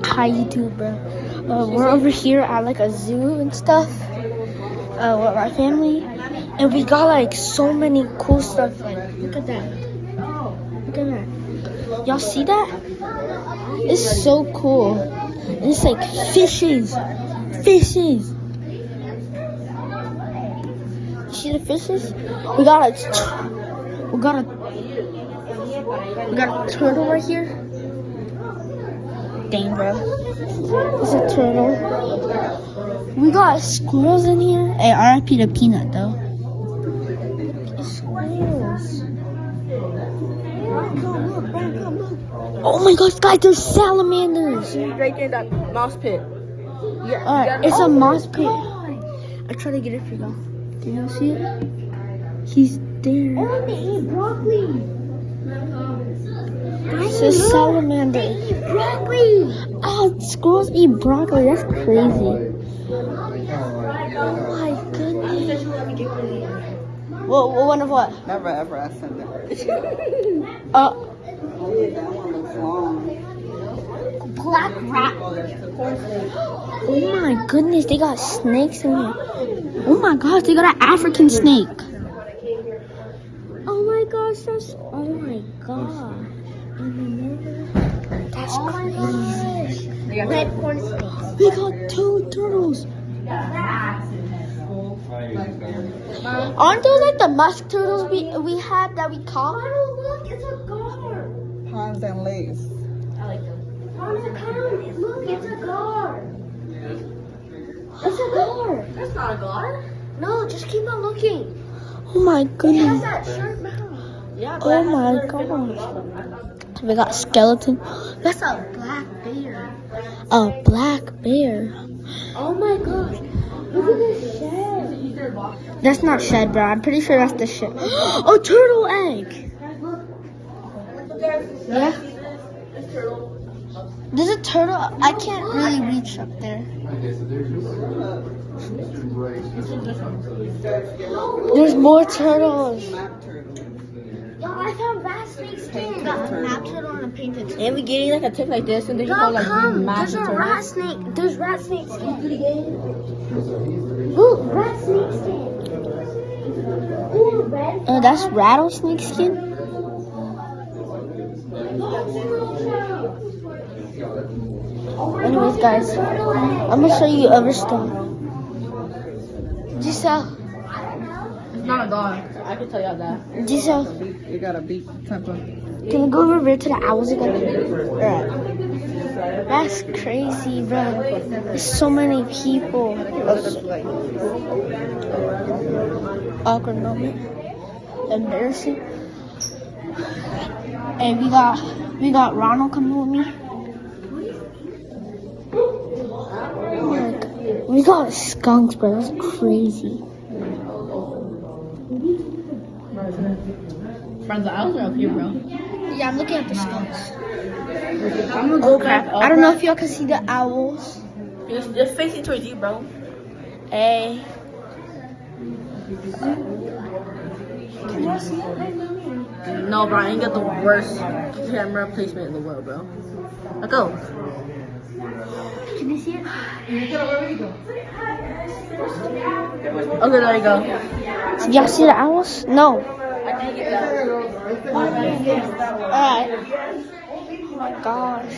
Hi YouTube, bro. We're over here at like a zoo and stuff with our family, and we got like so many cool stuff. Like, look at that. Look at that. Y'all see that? It's so cool. And it's like fishes. Fishes. You see the fishes? We got a turtle right here. Dang, bro. It's a turtle. We got squirrels in here. Hey, RIP to Peanut, though. Squirrels. Oh my gosh, guys, there's salamanders. Right there, that mouse pit. Yeah. Alright, it's a mouse pit. I try to get it for y'all. Do y'all see it? He's there. Oh, they eat broccoli. It's a salamander. They eat broccoli. Oh, squirrels eat broccoli. That's crazy. Oh my goodness. What one of what? Never ever asked him that. Uh, That one looks long. Black rat. oh my goodness, they got snakes in here. Oh my gosh, they got an African snake. Oh my gosh, that's, oh my god. That's crazy. Red corn snakes. We got 2 turtles. Aren't those like the musk turtles we had that we caught? Oh, look, it's a gar. Hans and Lace. Look, it's a gar. It's a gar. That's not a gar. No, just keep on looking. Oh my It has goodness. that sharp mouth. Yeah, Oh my gosh. We got skeleton. That's a black bear. A black bear. Oh my gosh. Look at this shell. That's not shed, bro. I'm pretty sure that's the shit. A turtle egg. Yeah. There's a turtle. I can't really reach up there. There's more turtles. Yo, I found rat snake skin. Got a map turtle and a painted skin. And we getting like a tip like this, and then you Yo, go like come. There's a rat snake. There's rat snake skin. Look, rat snake skin. Ooh, red. That's rattlesnake skin. Anyways, guys, I'm gonna show you other stuff. Giselle, It's not a gar. I can tell y'all that. Giselle, You got a beat temper. can we go over there to the owls again? Alright. That's crazy, bro. There's so many people. Awkward moment. Embarrassing. And we got Ronald coming with me. Like, we got skunks, bro. That's crazy. Friends, the owls are up here, bro. Yeah, I'm looking at the skunks. I'm gonna Oh crap! I don't know if y'all can see the owls. Just facing towards you, bro. Hey. Can y'all see it right now? No, bro, I ain't got the worst camera placement in the world, bro. Let's go. Can you see it? Okay, there you go. Y'all see the owls? No. I didn't get that. Alright. Oh my gosh.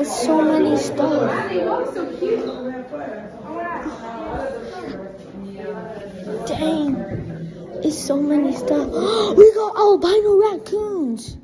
It's so many stuff. Dang. It's so many stuff. We got albino raccoons.